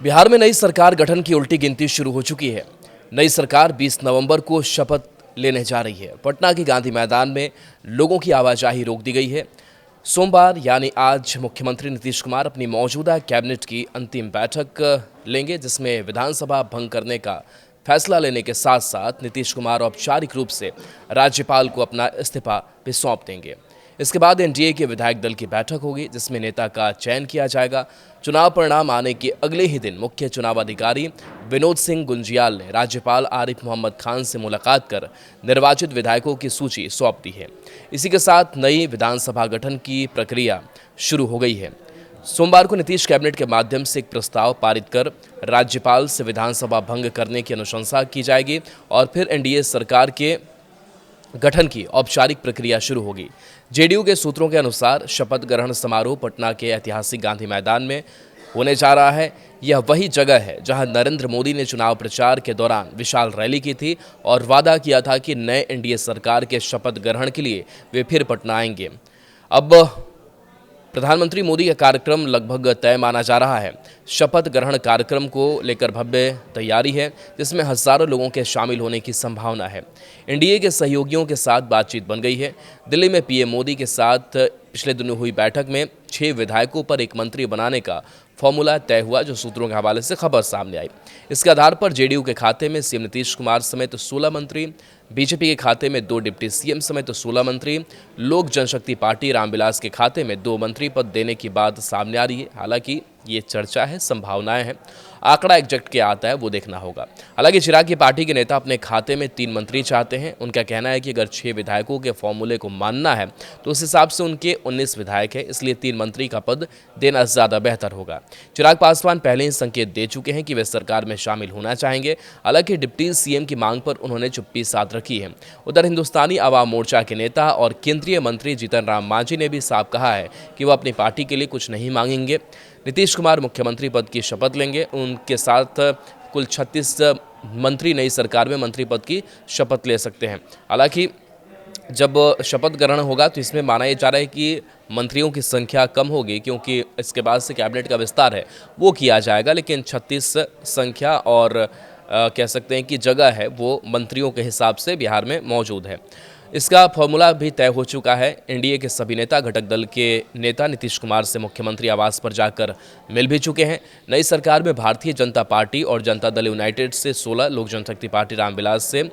बिहार में नई सरकार गठन की उल्टी गिनती शुरू हो चुकी है। नई सरकार 20 नवंबर को शपथ लेने जा रही है। पटना के गांधी मैदान में लोगों की आवाजाही रोक दी गई है। सोमवार यानी आज मुख्यमंत्री नीतीश कुमार अपनी मौजूदा कैबिनेट की अंतिम बैठक लेंगे, जिसमें विधानसभा भंग करने का फैसला लेने के साथ साथ नीतीश कुमार औपचारिक रूप से राज्यपाल को अपना इस्तीफा भी सौंप देंगे। इसके बाद एनडीए के विधायक दल की बैठक होगी, जिसमें नेता का चयन किया जाएगा। चुनाव परिणाम आने के अगले ही दिन मुख्य चुनाव अधिकारी विनोद सिंह गुंजियाल ने राज्यपाल आरिफ मोहम्मद खान से मुलाकात कर निर्वाचित विधायकों की सूची सौंप दी है। इसी के साथ नई विधानसभा गठन की प्रक्रिया शुरू हो गई है। सोमवार को नीतीश कैबिनेट के माध्यम से एक प्रस्ताव पारित कर राज्यपाल से विधानसभा भंग करने की अनुशंसा की जाएगी और फिर एनडीए सरकार के गठन की औपचारिक प्रक्रिया शुरू होगी। जेडीयू के सूत्रों के अनुसार शपथ ग्रहण समारोह पटना के ऐतिहासिक गांधी मैदान में होने जा रहा है। यह वही जगह है जहां नरेंद्र मोदी ने चुनाव प्रचार के दौरान विशाल रैली की थी और वादा किया था कि नए एनडीए सरकार के शपथ ग्रहण के लिए वे फिर पटना आएंगे। अब प्रधानमंत्री मोदी का कार्यक्रम लगभग तय माना जा रहा है। शपथ ग्रहण कार्यक्रम को लेकर भव्य तैयारी है, जिसमें हजारों लोगों के शामिल होने की संभावना है। एनडीए के सहयोगियों के साथ बातचीत बन गई है। दिल्ली में पीएम मोदी के साथ पिछले दिनों हुई बैठक में 6 विधायकों पर एक मंत्री बनाने का फॉर्मूला तय हुआ, जो सूत्रों के हवाले से खबर सामने आई। इसके आधार पर जेडीयू के खाते में सीएम नीतीश कुमार समेत 16 मंत्री, बीजेपी के खाते में 2 डिप्टी सीएम समेत 16 मंत्री, लोक जनशक्ति पार्टी रामविलास के खाते में 2 मंत्री पद देने की बात सामने आ रही है। हालांकि ये चर्चा है, संभावनाएं हैं, आंकड़ा एग्जैक्ट क्या आता है वो देखना होगा। हालांकि चिराग की पार्टी के नेता अपने खाते में 3 मंत्री चाहते हैं। उनका कहना है कि अगर 6 विधायकों के फॉर्मूले को मानना है तो उस हिसाब से उनके 19 विधायक हैं, इसलिए 3 मंत्री का पद देना ज़्यादा बेहतर होगा। चिराग पासवान पहले ही संकेत दे चुके हैं कि वे सरकार में शामिल होना चाहेंगे। हालांकि डिप्टी सीएम की मांग पर उन्होंने चुप्पी साध रखी है। उधर हिंदुस्तानी आवाम मोर्चा के नेता और केंद्रीय मंत्री जीतन राम मांझी ने भी साफ कहा है कि वो अपनी पार्टी के लिए कुछ नहीं मांगेंगे। नीतीश कुमार मुख्यमंत्री पद की शपथ लेंगे। उनके साथ कुल 36 मंत्री नई सरकार में मंत्री पद की शपथ ले सकते हैं। हालांकि जब शपथ ग्रहण होगा तो इसमें माना यह जा रहा है कि मंत्रियों की संख्या कम होगी, क्योंकि इसके बाद से कैबिनेट का विस्तार है वो किया जाएगा। लेकिन 36 संख्या और कह सकते हैं कि जगह है वो मंत्रियों के हिसाब से बिहार में मौजूद है। इसका फॉर्मूला भी तय हो चुका है। एनडीए के सभी नेता घटक दल के नेता नीतीश कुमार से मुख्यमंत्री आवास पर जाकर मिल भी चुके हैं। नई सरकार में भारतीय जनता पार्टी और जनता दल यूनाइटेड से 16, लोक जनशक्ति पार्टी रामविलास से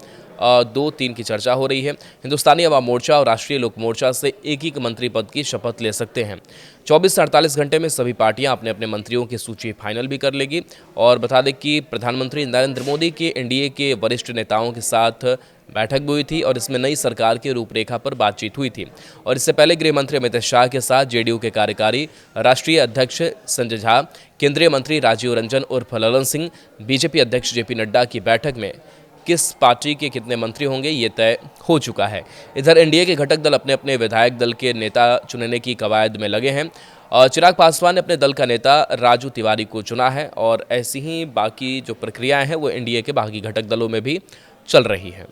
2-3 की चर्चा हो रही है। हिंदुस्तानी आवाम मोर्चा और राष्ट्रीय लोक मोर्चा से एक मंत्री पद की शपथ ले सकते हैं। 24 से 48 घंटे में सभी पार्टियां अपने अपने मंत्रियों की सूची फाइनल भी कर लेगी। और बता दें कि प्रधानमंत्री नरेंद्र मोदी के एनडीए के वरिष्ठ नेताओं के साथ बैठक भी हुई थी और इसमें नई सरकार की रूपरेखा पर बातचीत हुई थी। और इससे पहले गृह मंत्री अमित शाह के साथ जेडीयू के कार्यकारी राष्ट्रीय अध्यक्ष संजय झा, केंद्रीय मंत्री राजीव रंजन उर्फ ललन सिंह, बीजेपी अध्यक्ष जेपी नड्डा की बैठक में किस पार्टी के कितने मंत्री होंगे ये तय हो चुका है। इधर एनडीए के घटक दल अपने अपने विधायक दल के नेता चुनने की कवायद में लगे हैं। चिराग पासवान ने अपने दल का नेता राजू तिवारी को चुना है और ऐसी ही बाकी जो प्रक्रियाएं हैं वो एनडीए के बाकी घटक दलों में भी चल रही हैं।